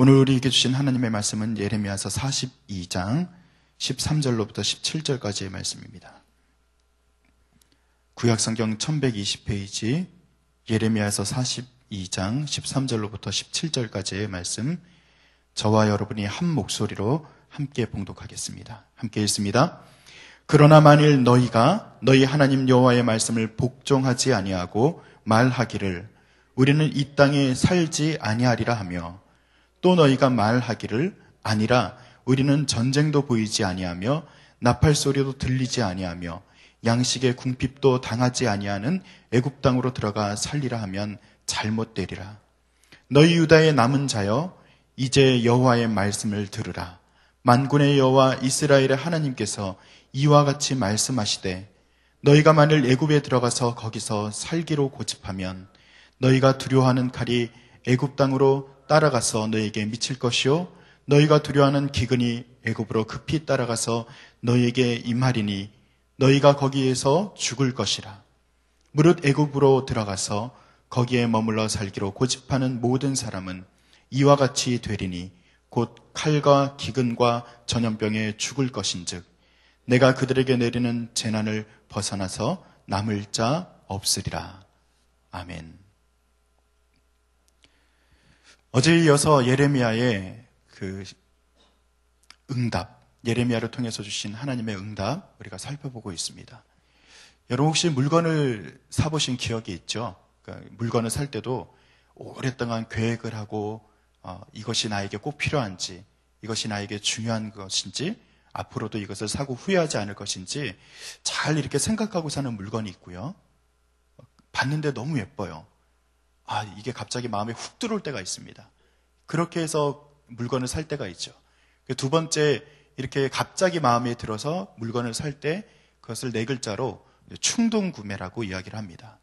오늘 우리에게 주신 하나님의 말씀은 예레미야서 42장 13절로부터 17절까지의 말씀입니다. 구약성경 1120페이지 예레미야서 42장 13절로부터 17절까지의 말씀, 저와 여러분이 한 목소리로 함께 봉독하겠습니다. 함께 읽습니다. 그러나 만일 너희가 너희 하나님 여호와의 말씀을 복종하지 아니하고 말하기를 우리는 이 땅에 살지 아니하리라 하며, 또 너희가 말하기를 아니라 우리는 전쟁도 보이지 아니하며 나팔 소리도 들리지 아니하며 양식의 궁핍도 당하지 아니하는 애굽 땅으로 들어가 살리라 하면 잘못되리라. 너희 유다의 남은 자여, 이제 여호와의 말씀을 들으라. 만군의 여호와 이스라엘의 하나님께서 이와 같이 말씀하시되, 너희가 만일 애굽에 들어가서 거기서 살기로 고집하면 너희가 두려워하는 칼이 애굽 땅으로 따라가서 너희에게 미칠 것이요, 너희가 두려워하는 기근이 애굽으로 급히 따라가서 너희에게 임하리니 너희가 거기에서 죽을 것이라. 무릇 애굽으로 들어가서 거기에 머물러 살기로 고집하는 모든 사람은 이와 같이 되리니 곧 칼과 기근과 전염병에 죽을 것인즉 내가 그들에게 내리는 재난을 벗어나서 남을 자 없으리라. 아멘. 어제에 이어서 예레미야의 그 응답, 예레미야를 통해서 주신 하나님의 응답 우리가 살펴보고 있습니다. 여러분 혹시 물건을 사보신 기억이 있죠? 그러니까 물건을 살 때도 오랫동안 계획을 하고 이것이 나에게 꼭 필요한지, 이것이 나에게 중요한 것인지, 앞으로도 이것을 사고 후회하지 않을 것인지 잘 이렇게 생각하고 사는 물건이 있고요. 봤는데 너무 예뻐요. 이게 갑자기 마음에 훅 들어올 때가 있습니다. 그렇게 해서 물건을 살 때가 있죠. 두 번째, 이렇게 갑자기 마음에 들어서 물건을 살 때 그것을 네 글자로 충동구매라고 이야기를 합니다.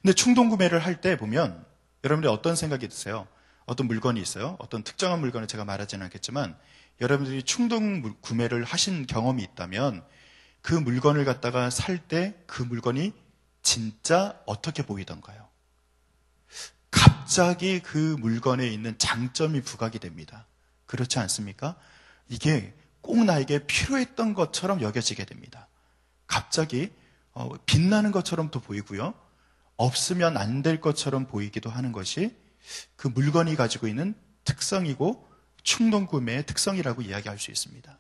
근데 충동구매를 할 때 보면 여러분들이 어떤 생각이 드세요? 어떤 물건이 있어요. 어떤 특정한 물건을 제가 말하지는 않겠지만 여러분들이 충동구매를 하신 경험이 있다면 그 물건을 갖다가 살 때 그 물건이 진짜 어떻게 보이던가요? 갑자기 그 물건에 있는 장점이 부각이 됩니다. 그렇지 않습니까? 이게 꼭 나에게 필요했던 것처럼 여겨지게 됩니다. 갑자기 빛나는 것처럼 또 보이고요. 없으면 안 될 것처럼 보이기도 하는 것이 그 물건이 가지고 있는 특성이고 충동구매의 특성이라고 이야기할 수 있습니다.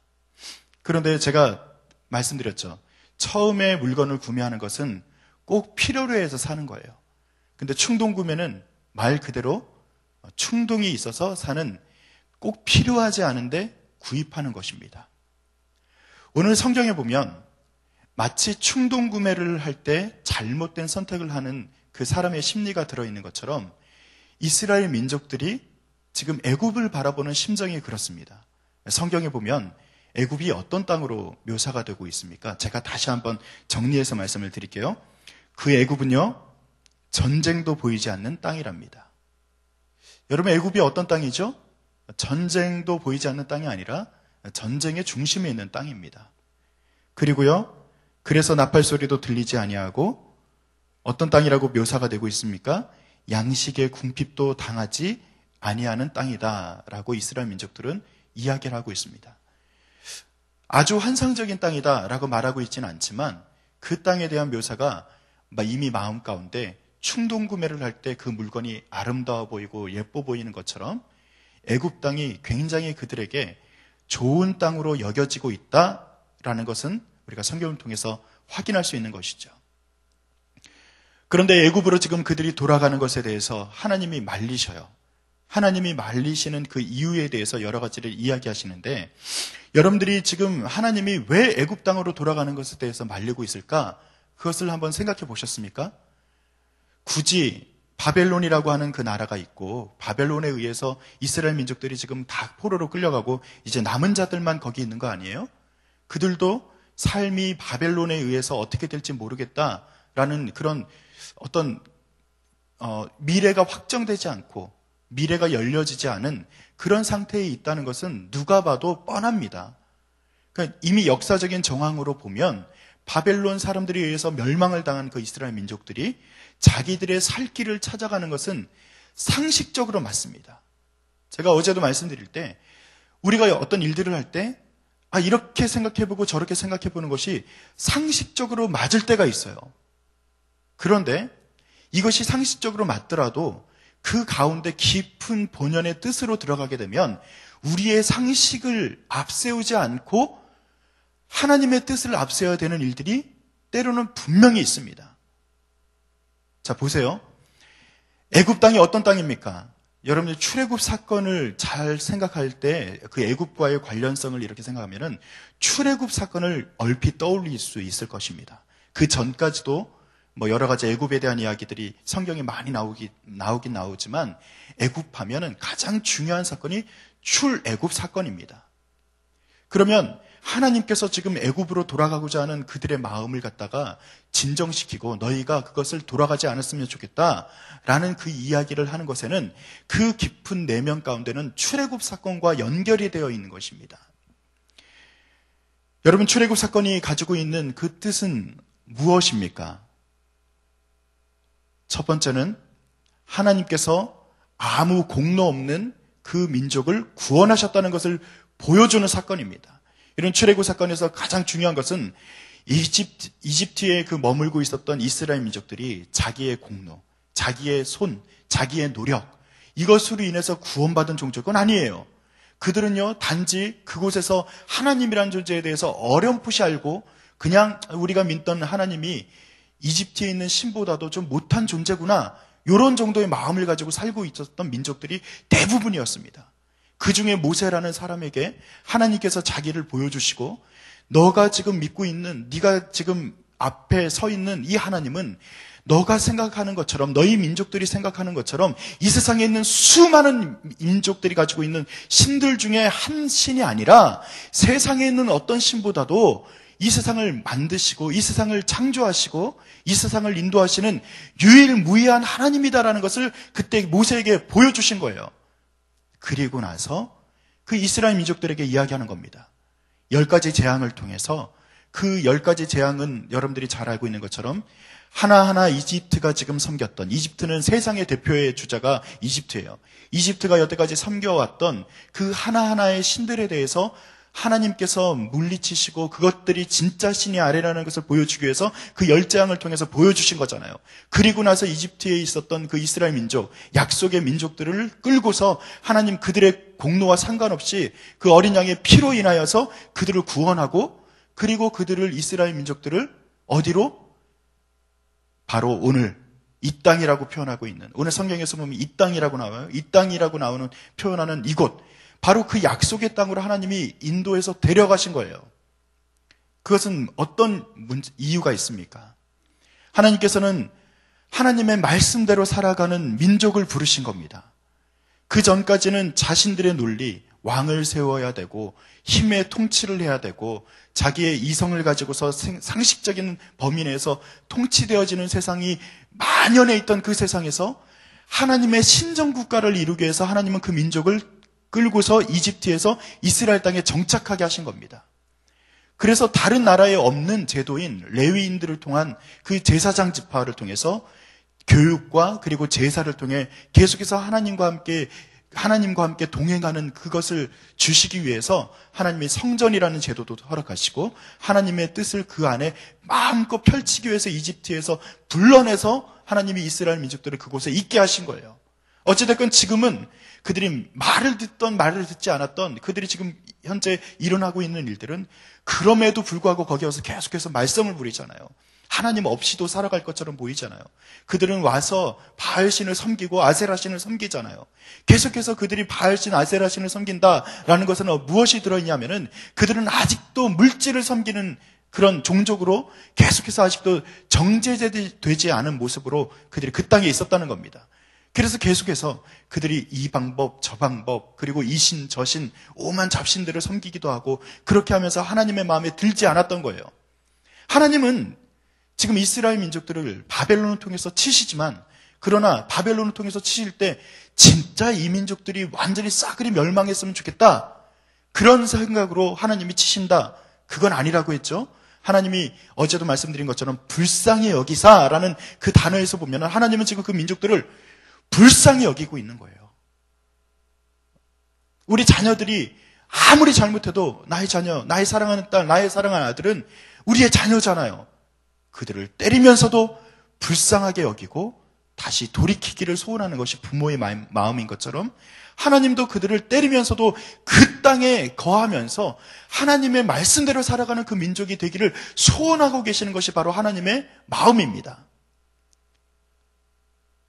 그런데 제가 말씀드렸죠. 처음에 물건을 구매하는 것은 꼭 필요로 해서 사는 거예요. 근데 충동구매는 말 그대로 충동이 있어서 사는, 꼭 필요하지 않은데 구입하는 것입니다. 오늘 성경에 보면 마치 충동구매를 할 때 잘못된 선택을 하는 그 사람의 심리가 들어있는 것처럼 이스라엘 민족들이 지금 애굽을 바라보는 심정이 그렇습니다. 성경에 보면 애굽이 어떤 땅으로 묘사가 되고 있습니까? 제가 다시 한번 정리해서 말씀을 드릴게요. 그 애굽은요, 전쟁도 보이지 않는 땅이랍니다. 여러분, 애굽이 어떤 땅이죠? 전쟁도 보이지 않는 땅이 아니라 전쟁의 중심에 있는 땅입니다. 그리고요, 그래서 나팔 소리도 들리지 아니하고 어떤 땅이라고 묘사가 되고 있습니까? 양식의 궁핍도 당하지 아니하는 땅이다라고 이스라엘 민족들은 이야기를 하고 있습니다. 아주 환상적인 땅이다라고 말하고 있지는 않지만 그 땅에 대한 묘사가 이미 마음 가운데 충동구매를 할 때 그 물건이 아름다워 보이고 예뻐 보이는 것처럼 애굽 땅이 굉장히 그들에게 좋은 땅으로 여겨지고 있다라는 것은 우리가 성경을 통해서 확인할 수 있는 것이죠. 그런데 애굽으로 지금 그들이 돌아가는 것에 대해서 하나님이 말리셔요. 하나님이 말리시는 그 이유에 대해서 여러 가지를 이야기하시는데, 여러분들이 지금 하나님이 왜 애굽 땅으로 돌아가는 것에 대해서 말리고 있을까? 그것을 한번 생각해 보셨습니까? 굳이 바벨론이라고 하는 그 나라가 있고 바벨론에 의해서 이스라엘 민족들이 지금 다 포로로 끌려가고 이제 남은 자들만 거기 있는 거 아니에요? 그들도 삶이 바벨론에 의해서 어떻게 될지 모르겠다라는 그런 어떤 미래가 확정되지 않고 미래가 열려지지 않은 그런 상태에 있다는 것은 누가 봐도 뻔합니다. 그러니까 이미 역사적인 정황으로 보면 바벨론 사람들에 의해서 멸망을 당한 그 이스라엘 민족들이 자기들의 살 길을 찾아가는 것은 상식적으로 맞습니다. 제가 어제도 말씀드릴 때 우리가 어떤 일들을 할 때 이렇게 생각해보고 저렇게 생각해보는 것이 상식적으로 맞을 때가 있어요. 그런데 이것이 상식적으로 맞더라도 그 가운데 깊은 본연의 뜻으로 들어가게 되면 우리의 상식을 앞세우지 않고 하나님의 뜻을 앞세워야 되는 일들이 때로는 분명히 있습니다. 자, 보세요. 애굽 땅이 어떤 땅입니까? 여러분들 출애굽 사건을 잘 생각할 때 그 애굽과의 관련성을 이렇게 생각하면은 출애굽 사건을 얼핏 떠올릴 수 있을 것입니다. 그 전까지도 여러 가지 애굽에 대한 이야기들이 성경에 많이 나오긴 나오지만 애굽하면은 가장 중요한 사건이 출애굽 사건입니다. 그러면 하나님께서 지금 애굽으로 돌아가고자 하는 그들의 마음을 갖다가 진정시키고 너희가 그것을 돌아가지 않았으면 좋겠다라는 그 이야기를 하는 것에는 그 깊은 내면 가운데는 출애굽 사건과 연결이 되어 있는 것입니다. 여러분, 출애굽 사건이 가지고 있는 그 뜻은 무엇입니까? 첫 번째는 하나님께서 아무 공로 없는 그 민족을 구원하셨다는 것을 보여주는 사건입니다. 이런 출애굽 사건에서 가장 중요한 것은 이집트에 그 머물고 있었던 이스라엘 민족들이 자기의 공로, 자기의 손, 자기의 노력, 이것으로 인해서 구원받은 종족은 아니에요. 그들은요, 단지 그곳에서 하나님이라는 존재에 대해서 어렴풋이 알고 그냥 우리가 믿던 하나님이 이집트에 있는 신보다도 좀 못한 존재구나, 이런 정도의 마음을 가지고 살고 있었던 민족들이 대부분이었습니다. 그 중에 모세라는 사람에게 하나님께서 자기를 보여주시고 너가 지금 믿고 있는, 네가 지금 앞에 서 있는 이 하나님은 너가 생각하는 것처럼, 너희 민족들이 생각하는 것처럼 이 세상에 있는 수많은 민족들이 가지고 있는 신들 중에 한 신이 아니라 세상에 있는 어떤 신보다도 이 세상을 만드시고 이 세상을 창조하시고 이 세상을 인도하시는 유일무이한 하나님이다라는 것을 그때 모세에게 보여주신 거예요. 그리고 나서 그 이스라엘 민족들에게 이야기하는 겁니다. 10가지 재앙을 통해서, 그 10가지 재앙은 여러분들이 잘 알고 있는 것처럼 하나하나 이집트가 지금 섬겼던, 이집트는 세상의 대표의 주자가 이집트예요. 이집트가 여태까지 섬겨왔던 그 하나하나의 신들에 대해서 하나님께서 물리치시고 그것들이 진짜 신이 아래라는 것을 보여주기 위해서 그 10재앙을 통해서 보여주신 거잖아요. 그리고 나서 이집트에 있었던 그 이스라엘 민족, 약속의 민족들을 끌고서 하나님 그들의 공로와 상관없이 그 어린 양의 피로 인하여서 그들을 구원하고, 그리고 그들을, 이스라엘 민족들을 어디로? 바로 오늘 이 땅이라고 표현하고 있는, 오늘 성경에서 보면 이 땅이라고 나와요. 이 땅이라고 나오는, 표현하는 이곳, 바로 그 약속의 땅으로 하나님이 인도해서 데려가신 거예요. 그것은 어떤 이유가 있습니까? 하나님께서는 하나님의 말씀대로 살아가는 민족을 부르신 겁니다. 그 전까지는 자신들의 논리, 왕을 세워야 되고 힘의 통치를 해야 되고 자기의 이성을 가지고서 상식적인 범위 내에서 통치되어지는 세상이 만연해 있던 그 세상에서 하나님의 신정국가를 이루기 위해서 하나님은 그 민족을 끌고서 이집트에서 이스라엘 땅에 정착하게 하신 겁니다. 그래서 다른 나라에 없는 제도인 레위인들을 통한 그 제사장 지파를 통해서 교육과 그리고 제사를 통해 계속해서 하나님과 함께 동행하는 그것을 주시기 위해서 하나님의 성전이라는 제도도 허락하시고 하나님의 뜻을 그 안에 마음껏 펼치기 위해서 이집트에서 불러내서 하나님이 이스라엘 민족들을 그곳에 있게 하신 거예요. 어찌됐건 지금은 그들이 말을 듣던 말을 듣지 않았던, 그들이 지금 현재 일어나고 있는 일들은 그럼에도 불구하고 거기 와서 계속해서 말썽을 부리잖아요. 하나님 없이도 살아갈 것처럼 보이잖아요. 그들은 와서 바알신을 섬기고 아세라신을 섬기잖아요. 계속해서 그들이 바알신, 아세라신을 섬긴다라는 것은 무엇이 들어있냐면은 그들은 아직도 물질을 섬기는 그런 종족으로 계속해서 아직도 정제되지 않은 모습으로 그들이 그 땅에 있었다는 겁니다. 그래서 계속해서 그들이 이 방법, 저 방법, 그리고 이 신, 저 신, 오만 잡신들을 섬기기도 하고 그렇게 하면서 하나님의 마음에 들지 않았던 거예요. 하나님은 지금 이스라엘 민족들을 바벨론을 통해서 치시지만, 그러나 바벨론을 통해서 치실 때 진짜 이 민족들이 완전히 싸그리 멸망했으면 좋겠다, 그런 생각으로 하나님이 치신다, 그건 아니라고 했죠. 하나님이 어제도 말씀드린 것처럼 불쌍히 여기사라는 그 단어에서 보면 하나님은 지금 그 민족들을 불쌍히 여기고 있는 거예요. 우리 자녀들이 아무리 잘못해도 나의 자녀, 나의 사랑하는 딸, 나의 사랑하는 아들은 우리의 자녀잖아요. 그들을 때리면서도 불쌍하게 여기고 다시 돌이키기를 소원하는 것이 부모의 마음인 것처럼 하나님도 그들을 때리면서도 그 땅에 거하면서 하나님의 말씀대로 살아가는 그 민족이 되기를 소원하고 계시는 것이 바로 하나님의 마음입니다.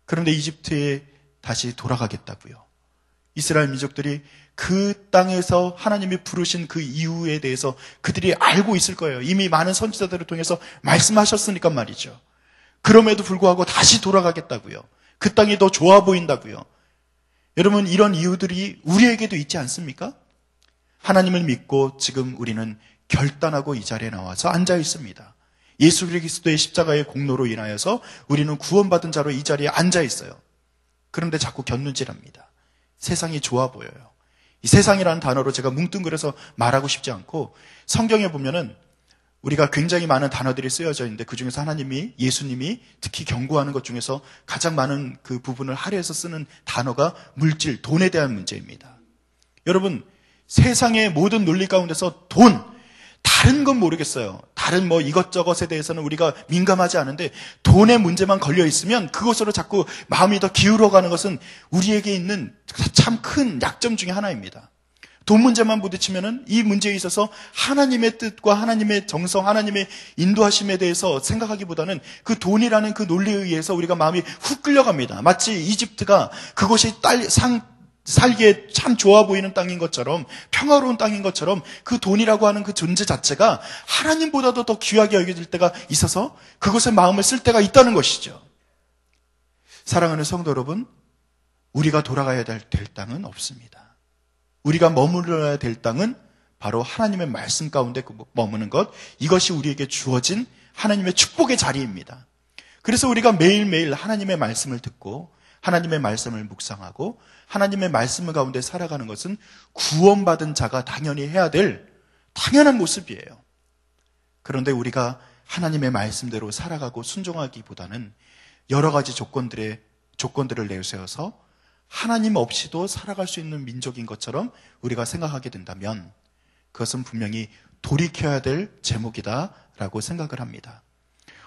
그런데 이집트에 다시 돌아가겠다고요. 이스라엘 민족들이 그 땅에서 하나님이 부르신 그 이유에 대해서 그들이 알고 있을 거예요. 이미 많은 선지자들을 통해서 말씀하셨으니까 말이죠. 그럼에도 불구하고 다시 돌아가겠다고요. 그 땅이 더 좋아 보인다고요. 여러분, 이런 이유들이 우리에게도 있지 않습니까? 하나님을 믿고 지금 우리는 결단하고 이 자리에 나와서 앉아 있습니다. 예수 그리스도의 십자가의 공로로 인하여서 우리는 구원받은 자로 이 자리에 앉아 있어요. 그런데 자꾸 곁눈질합니다. 세상이 좋아 보여요. 이 세상이라는 단어로 제가 뭉뚱그려서 말하고 싶지 않고, 성경에 보면은 우리가 굉장히 많은 단어들이 쓰여져 있는데 그중에서 하나님이, 예수님이 특히 경고하는 것 중에서 가장 많은 그 부분을 할애해서 쓰는 단어가 물질, 돈에 대한 문제입니다. 여러분, 세상의 모든 논리 가운데서 돈, 다른 건 모르겠어요. 다른 뭐 이것저것에 대해서는 우리가 민감하지 않은데 돈의 문제만 걸려 있으면 그것으로 자꾸 마음이 더 기울어가는 것은 우리에게 있는 참 큰 약점 중에 하나입니다. 돈 문제만 부딪히면은 이 문제에 있어서 하나님의 뜻과 하나님의 정성, 하나님의 인도하심에 대해서 생각하기보다는 그 돈이라는 그 논리에 의해서 우리가 마음이 훅 끌려갑니다. 마치 이집트가 그것이 살기에 참 좋아 보이는 땅인 것처럼, 평화로운 땅인 것처럼 그 돈이라고 하는 그 존재 자체가 하나님보다도 더 귀하게 여겨질 때가 있어서 그것에 마음을 쓸 때가 있다는 것이죠. 사랑하는 성도 여러분, 우리가 돌아가야 될 땅은 없습니다. 우리가 머물러야 될 땅은 바로 하나님의 말씀 가운데 머무는 것, 이것이 우리에게 주어진 하나님의 축복의 자리입니다. 그래서 우리가 매일매일 하나님의 말씀을 듣고 하나님의 말씀을 묵상하고 하나님의 말씀 가운데 살아가는 것은 구원받은 자가 당연히 해야 될 당연한 모습이에요. 그런데 우리가 하나님의 말씀대로 살아가고 순종하기보다는 여러 가지 조건들을 내세워서 하나님 없이도 살아갈 수 있는 민족인 것처럼 우리가 생각하게 된다면 그것은 분명히 돌이켜야 될 제목이다라고 생각을 합니다.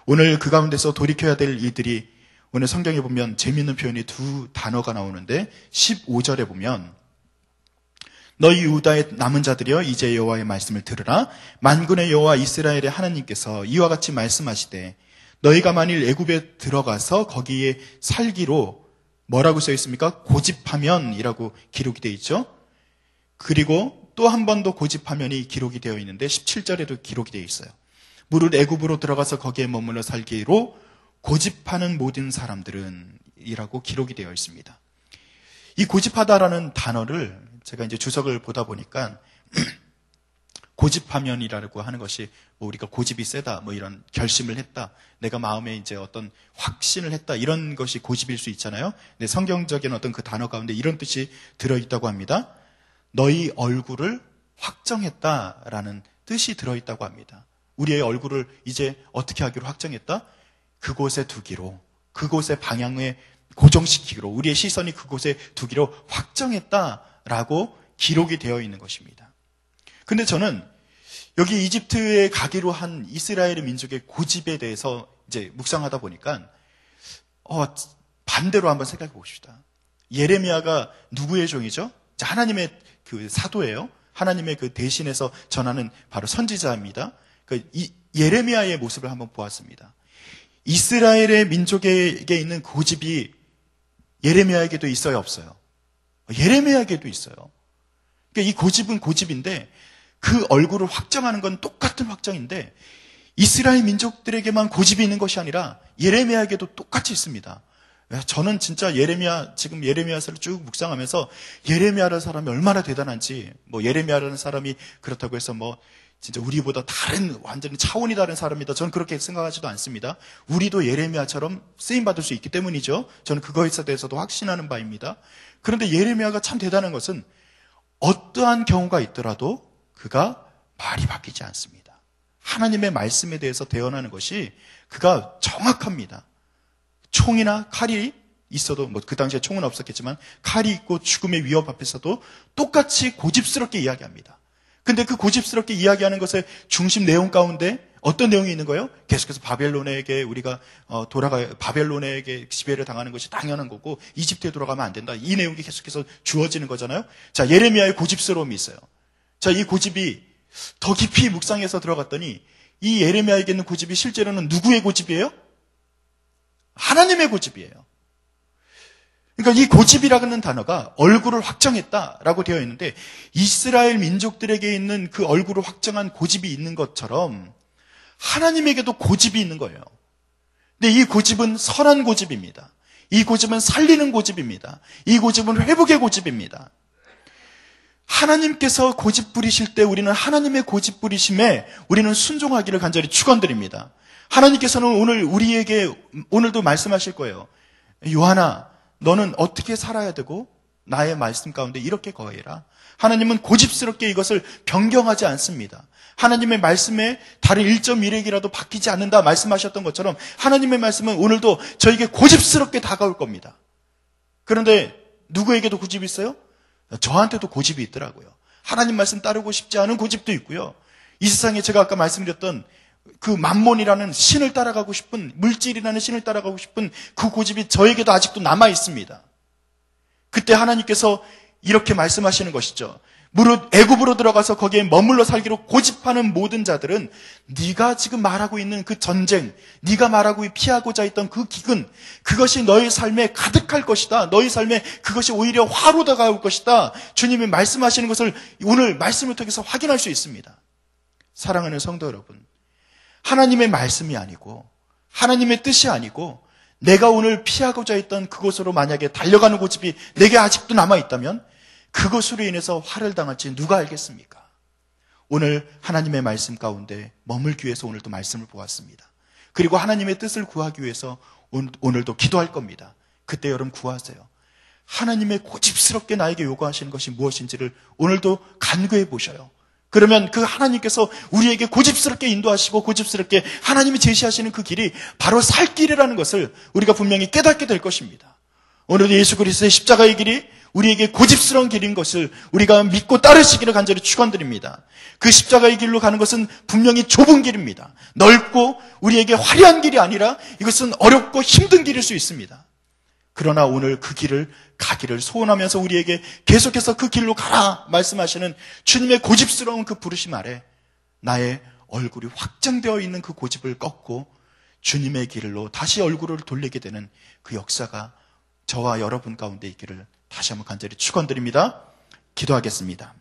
오늘 그 가운데서 돌이켜야 될 일들이, 오늘 성경에 보면 재미있는 표현이 두 단어가 나오는데 15절에 보면 너희 유다의 남은 자들이여 이제 여호와의 말씀을 들으라. 만군의 여호와 이스라엘의 하나님께서 이와 같이 말씀하시되 너희가 만일 애굽에 들어가서 거기에 살기로 뭐라고 써 있습니까? 고집하면이라고 기록이 되어 있죠. 그리고 또 한 번 더 고집하면이 기록이 되어 있는데 17절에도 기록이 되어 있어요. 무릇 애굽으로 들어가서 거기에 머물러 살기로 고집하는 모든 사람들은 이라고 기록이 되어 있습니다. 이 고집하다라는 단어를 제가 이제 주석을 보다 보니까 고집하면이라고 하는 것이 뭐 우리가 고집이 세다, 뭐 이런 결심을 했다, 내가 마음에 이제 어떤 확신을 했다, 이런 것이 고집일 수 있잖아요. 근데 성경적인 어떤 그 단어 가운데 이런 뜻이 들어있다고 합니다. 너희 얼굴을 확정했다라는 뜻이 들어있다고 합니다. 우리의 얼굴을 이제 어떻게 하기로 확정했다? 그곳에 두기로, 그곳의 방향에 고정시키기로, 우리의 시선이 그곳에 두기로 확정했다라고 기록이 되어 있는 것입니다. 근데 저는 여기 이집트에 가기로 한 이스라엘의 민족의 고집에 대해서 이제 묵상하다 보니까 반대로 한번 생각해 봅시다. 예레미야가 누구의 종이죠? 하나님의 그 사도예요. 하나님의 그 대신해서 전하는 바로 선지자입니다. 이 예레미야의 모습을 한번 보았습니다. 이스라엘의 민족에게 있는 고집이 예레미야에게도 있어요, 없어요? 예레미야에게도 있어요. 그러니까 이 고집은 고집인데 그 얼굴을 확정하는 건 똑같은 확정인데 이스라엘 민족들에게만 고집이 있는 것이 아니라 예레미야에게도 똑같이 있습니다. 저는 진짜 지금 예레미야서를 쭉 묵상하면서 예레미야라는 사람이 얼마나 대단한지, 뭐 예레미야라는 사람이 그렇다고 해서 뭐 진짜 우리보다 완전히 차원이 다른 사람이다, 저는 그렇게 생각하지도 않습니다. 우리도 예레미야처럼 쓰임받을 수 있기 때문이죠. 저는 그거에 대해서도 확신하는 바입니다. 그런데 예레미야가 참 대단한 것은 어떠한 경우가 있더라도 그가 말이 바뀌지 않습니다. 하나님의 말씀에 대해서 대언하는 것이 그가 정확합니다. 총이나 칼이 있어도 뭐 그 당시에 총은 없었겠지만 칼이 있고 죽음의 위협 앞에서도 똑같이 고집스럽게 이야기합니다. 근데 그 고집스럽게 이야기하는 것의 중심 내용 가운데 어떤 내용이 있는 거예요? 계속해서 바벨론에게 우리가 바벨론에게 지배를 당하는 것이 당연한 거고 이집트에 돌아가면 안 된다. 이 내용이 계속해서 주어지는 거잖아요. 자, 예레미야의 고집스러움이 있어요. 자, 이 고집이 더 깊이 묵상해서 들어갔더니 이 예레미야에게 있는 고집이 실제로는 누구의 고집이에요? 하나님의 고집이에요. 그러니까 이 고집이라는 단어가 얼굴을 확정했다라고 되어 있는데 이스라엘 민족들에게 있는 그 얼굴을 확정한 고집이 있는 것처럼 하나님에게도 고집이 있는 거예요. 근데 이 고집은 선한 고집입니다. 이 고집은 살리는 고집입니다. 이 고집은 회복의 고집입니다. 하나님께서 고집 부리실 때 우리는 하나님의 고집 부리심에 우리는 순종하기를 간절히 축원드립니다. 하나님께서는 오늘도 말씀하실 거예요. 요한아, 너는 어떻게 살아야 되고 나의 말씀 가운데 이렇게 거해라. 하나님은 고집스럽게 이것을 변경하지 않습니다. 하나님의 말씀에 다른 1.1핵이라도 바뀌지 않는다 말씀하셨던 것처럼 하나님의 말씀은 오늘도 저에게 고집스럽게 다가올 겁니다. 그런데 누구에게도 고집이 있어요? 저한테도 고집이 있더라고요. 하나님 말씀 따르고 싶지 않은 고집도 있고요. 이 세상에 제가 아까 말씀드렸던 그 만몬이라는 신을 따라가고 싶은, 물질이라는 신을 따라가고 싶은 그 고집이 저에게도 아직도 남아 있습니다. 그때 하나님께서 이렇게 말씀하시는 것이죠. 무릇 애굽으로 들어가서 거기에 머물러 살기로 고집하는 모든 자들은 네가 지금 말하고 있는 그 전쟁, 네가 말하고 피하고자 했던 그 기근, 그것이 너의 삶에 가득할 것이다. 너의 삶에 그것이 오히려 화로 다가올 것이다. 주님이 말씀하시는 것을 오늘 말씀을 통해서 확인할 수 있습니다. 사랑하는 성도 여러분, 하나님의 말씀이 아니고 하나님의 뜻이 아니고 내가 오늘 피하고자 했던 그곳으로 만약에 달려가는 고집이 내게 아직도 남아있다면 그것으로 인해서 화를 당할지 누가 알겠습니까? 오늘 하나님의 말씀 가운데 머물기 위해서 오늘도 말씀을 보았습니다. 그리고 하나님의 뜻을 구하기 위해서 오늘도 기도할 겁니다. 그때 여러분 구하세요. 하나님의 고집스럽게 나에게 요구하시는 것이 무엇인지를 오늘도 간구해 보셔요. 그러면 그 하나님께서 우리에게 고집스럽게 인도하시고 고집스럽게 하나님이 제시하시는 그 길이 바로 살 길이라는 것을 우리가 분명히 깨닫게 될 것입니다. 오늘도 예수 그리스도의 십자가의 길이 우리에게 고집스러운 길인 것을 우리가 믿고 따르시기를 간절히 축원드립니다. 그 십자가의 길로 가는 것은 분명히 좁은 길입니다. 넓고 우리에게 화려한 길이 아니라 이것은 어렵고 힘든 길일 수 있습니다. 그러나 오늘 그 길을 가기를 소원하면서 우리에게 계속해서 그 길로 가라 말씀하시는 주님의 고집스러운 그 부르심 아래 나의 얼굴이 확정되어 있는 그 고집을 꺾고 주님의 길로 다시 얼굴을 돌리게 되는 그 역사가 저와 여러분 가운데 있기를 다시 한번 간절히 축원드립니다. 기도하겠습니다.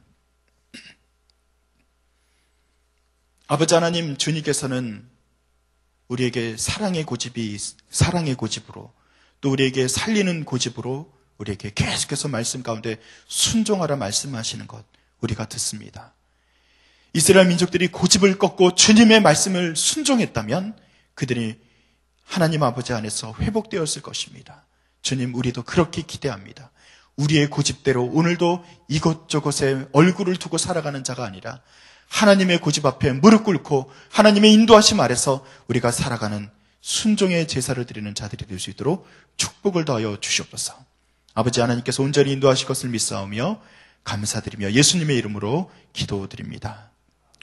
아버지 하나님, 주님께서는 우리에게 사랑의 고집으로 또 우리에게 살리는 고집으로 우리에게 계속해서 말씀 가운데 순종하라 말씀하시는 것 우리가 듣습니다. 이스라엘 민족들이 고집을 꺾고 주님의 말씀을 순종했다면 그들이 하나님 아버지 안에서 회복되었을 것입니다. 주님, 우리도 그렇게 기대합니다. 우리의 고집대로 오늘도 이곳저곳에 얼굴을 두고 살아가는 자가 아니라 하나님의 고집 앞에 무릎 꿇고 하나님의 인도하심 아래서 우리가 살아가는 순종의 제사를 드리는 자들이 될 수 있도록 축복을 더하여 주시옵소서. 아버지 하나님께서 온전히 인도하실 것을 믿사오며 감사드리며 예수님의 이름으로 기도드립니다.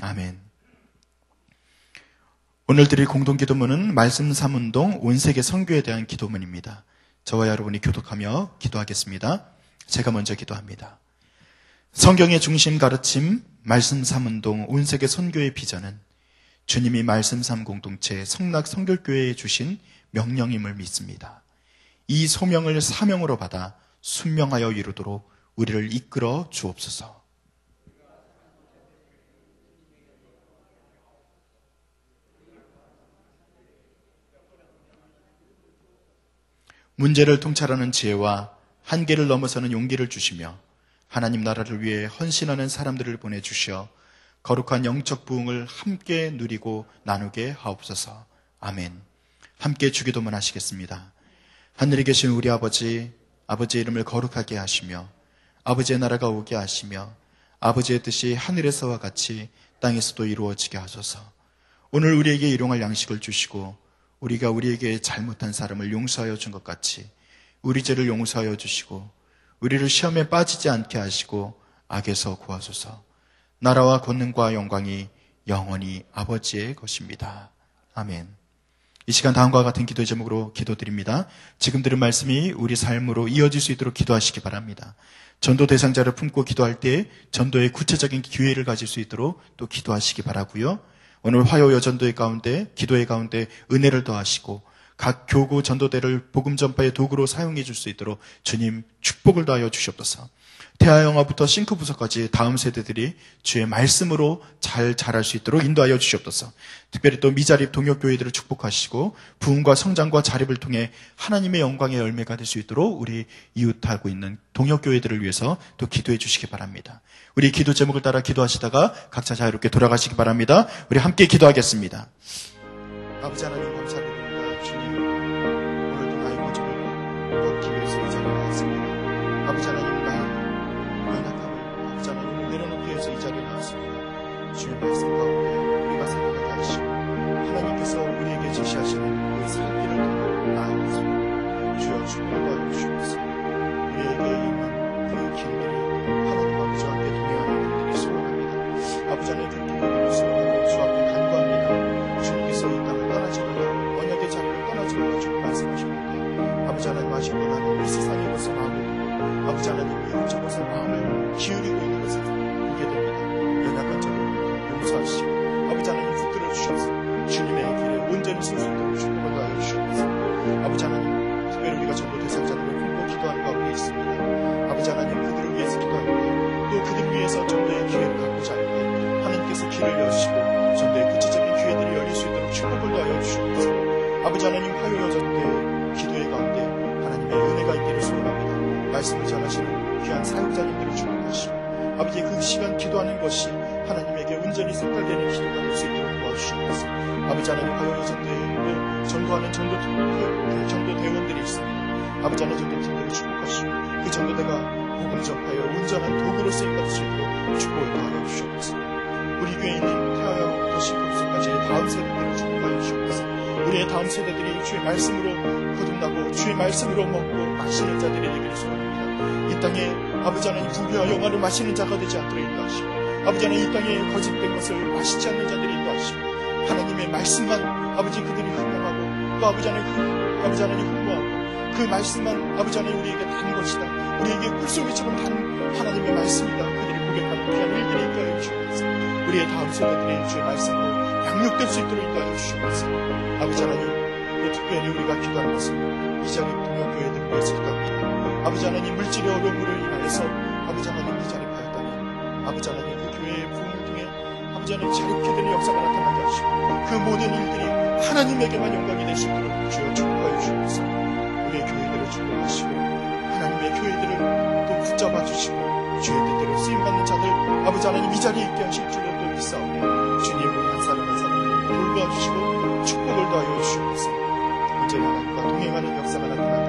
아멘. 오늘 드릴 공동기도문은 말씀 3운동 온세계 선교에 대한 기도문입니다. 저와 여러분이 교독하며 기도하겠습니다. 제가 먼저 기도합니다. 성경의 중심 가르침 말씀 3운동 온세계 선교의 비전은 주님이 말씀 3 공동체 성락 성결교회에 주신 명령임을 믿습니다. 이 소명을 사명으로 받아 순명하여 이루도록 우리를 이끌어 주옵소서. 문제를 통찰하는 지혜와 한계를 넘어서는 용기를 주시며 하나님 나라를 위해 헌신하는 사람들을 보내주셔 거룩한 영적 부흥을 함께 누리고 나누게 하옵소서. 아멘. 함께 주기도문 하시겠습니다. 하늘에 계신 우리 아버지, 아버지의 이름을 거룩하게 하시며 아버지의 나라가 오게 하시며 아버지의 뜻이 하늘에서와 같이 땅에서도 이루어지게 하소서. 오늘 우리에게 일용할 양식을 주시고 우리가 우리에게 잘못한 사람을 용서하여 준 것 같이 우리 죄를 용서하여 주시고 우리를 시험에 빠지지 않게 하시고 악에서 구하소서. 나라와 권능과 영광이 영원히 아버지의 것입니다. 아멘. 이 시간 다음과 같은 기도 제목으로 기도드립니다. 지금 들은 말씀이 우리 삶으로 이어질 수 있도록 기도하시기 바랍니다. 전도 대상자를 품고 기도할 때 전도의 구체적인 기회를 가질 수 있도록 또 기도하시기 바라고요. 오늘 화요 여전도의 가운데 기도의 가운데 은혜를 더하시고 각 교구 전도대를 복음 전파의 도구로 사용해 줄 수 있도록 주님 축복을 더하여 주시옵소서. 태아영화부터 싱크부서까지 다음 세대들이 주의 말씀으로 잘 자랄 수 있도록 인도하여 주시옵소서. 특별히 또 미자립 동역교회들을 축복하시고 부흥과 성장과 자립을 통해 하나님의 영광의 열매가 될 수 있도록 우리 이웃하고 있는 동역교회들을 위해서 또 기도해 주시기 바랍니다. 우리 기도 제목을 따라 기도하시다가 각자 자유롭게 돌아가시기 바랍니다. 우리 함께 기도하겠습니다. 아버지 하나님 감사드립니다. 주님, 오늘도 나의 모습을 걷기 위해서 이 자리에 나왔습니다. 아버지 하나님, 내려놓기 위해서 이 자리에 나왔습니다. 주의 말씀 가운데 우리가 살아가게 하시고 하나님께서 우리에게 제시하시는 그 살기를 통해 나아가서 주여 축복을 받아주시옵소서. 우리에게 있는 그 길들이 하나님 아버지와 함께 동행하는 길들이 소원합니다. 아버지 하나님 그 길들을 소원하고 주 앞에 간구합니다. 주님께서 이 땅을 떠나지 말라, 언약의 자리를 떠나지 말라 주님 말씀하셨는데 아버지 하나님 아시고 나는 이 세상의 것을 마음을 두고 아버지 하나님 이것저것 것을 마음을 기울이고 있는 것을 보게 됩니다. 연약한 저를 용서하시고 아버지 하나님 붙들어 주셔서 주님의 길에 온전히 설 수 있도록 축복을 더하여 주시옵소서. 아버지 하나님, 특별히 우리가 전도 대상자들을 품고 기도하는 가운데 있습니다. 아버지 하나님, 그들을 위해서 기도하는데 또 그들을 위해서 전도의 기회를 갖고자 할 때 하나님께서 길을 여시고 전도의 구체적인 기회들이 열릴 수 있도록 축복을 더하여 주시옵소서. 아버지 하나님, 화요일 전도의 기도의 가운데 하나님의 은혜가 있기를 소원합니다. 말씀을 전하시는 귀한 사역자님들을 축복하시고 아버지 그 시간 기도하는 것이 하나님에게 온전히 색깔되는 기도가 될 수 있도록 도와주시옵소서. 아버지 하나님, 화요일 전도에 전도하는 전도대원들이 있습니다. 아버지 하나님, 전도팀들을 축복하시고 그 전도대가 복음 전파의 온전한 도구로 쓰임받을 수 있도록 축복을 더하여 주시옵소서. 우리 교회에 있는 태아영부터 싱크부서까지의 다음 세대들을 축복하여 주시옵소서. 우리의 다음 세대들이 주의 말씀으로 거듭나고 주의 말씀으로 먹고 마시는 자들이 되기를 소원합니다. 이 땅에 아버지 하나님 부귀와 영화를 마시는 자가 되지 않도록 인도하시고 아버지 하나님 이 땅에 거짓된 것을 마시지 않는 자들이 인도하시고 하나님의 말씀만 아버지 그들이 흠모하고 또 아버지 하나님 흠모하고 그 말씀만 아버지 하나님 우리에게 단 것이다, 우리에게 꿀송이처럼 단 하나님의 말씀이다, 그들이 고백하는 귀한 일들이 있게 하여 주시옵소서. 우리의 다음 세대들이 주의 말씀으로 양육될 수 있도록 있게 하여 주시옵소서. 아버지 하나님, 또 특별히 우리가 기도하는 것은 이 자리 동역교회들을 위해서 기도합니다. 아버지 하나님, 물질의 어려움으로 인하여서 아버지 하나님 미자립하였다면 아버지 하나님 그 교회의 부흥을 통해 아버지 하나님 자립케 되는 역사가 나타나게 하시고 그 모든 일들이 하나님에게만 영광이 될 수 있도록 주여 축복하여 주옵소서. 우리의 교회들을 축복하시고 하나님의 교회들을 또 붙잡아 주시고 주의 뜻대로 쓰임받는 자들 아버지 하나님 이 자리에 있게 하실 줄로 또 믿사오니 주님 우리 한 사람 한 사람을 돌보아 주시고 축복을 더하여 주시옵소서. 이제 하나님과 동행하는 역사가 나타나